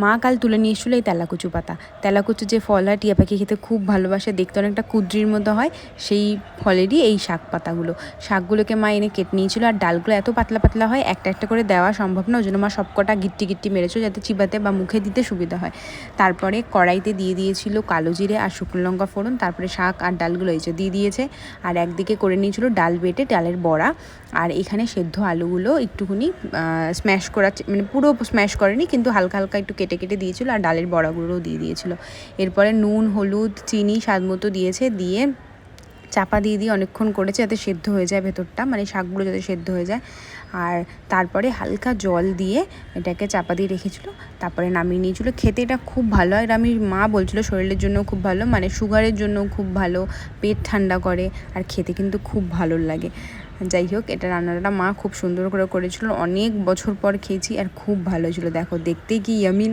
মা কাল তুলে নিয়ে এসেছিলো এই তেলাকুচু পাতা। তেলাকুচু যে ফল হয়, টিয়া পাখি খেতে খুব ভালোবাসে, দেখতে অনেকটা কুদ্রির মতো হয়, সেই ফলেরই এই শাক পাতাগুলো। শাকগুলোকে মা এনে কেটে নিয়েছিল, আর ডালগুলো এত পাতলা পাতলা হয় একটা একটা করে দেওয়া সম্ভব না, ওই জন্য মা সবকটা গিট্টি গিট্টি মেরেছিল যাতে চিবাতে বা মুখে দিতে সুবিধা হয়। তারপরে কড়াইতে দিয়ে দিয়েছিল কালো জিরে আর শুকনো লঙ্কা ফোড়ন, তারপরে শাক আর ডালগুলো এই যে দিয়ে দিয়েছে। আর একদিকে করে নিয়েছিল ডাল বেটে, ডালের বড়া। আর এখানে সেদ্ধ আলুগুলো একটুখানি স্ম্যাশ করা, মানে পুরো স্ম্যাশ করেনি, কিন্তু হালকা হালকা একটু কেটে কেটে দিয়েছিল, আর ডালের বড়াগুলোও দিয়ে দিয়েছিল। এরপরে নুন, হলুদ, চিনি স্বাদ মতো দিয়েছে, দিয়ে চাপা দিয়ে অনেকক্ষণ করেছে যাতে সেদ্ধ হয়ে যায় ভেতরটা, মানে শাকগুলো যাতে সেদ্ধ হয়ে যায়। আর তারপরে হালকা জল দিয়ে এটাকে চাপা দিয়ে রেখেছিল, তারপরে নামিয়ে নিয়েছিল। খেতে এটা খুব ভালো হয়, আর আমি মা বলছিল শরীরের জন্য খুব ভালো, মানে সুগারের জন্য খুব ভালো, পেট ঠান্ডা করে, আর খেতে কিন্তু খুব ভালো লাগে। যাই হোক, এটা রান্নাটা মা খুব সুন্দর করে করেছিল, অনেক বছর পর খেয়েছি আর খুব ভালো ছিল। দেখো দেখতেই কি ইয়ামি।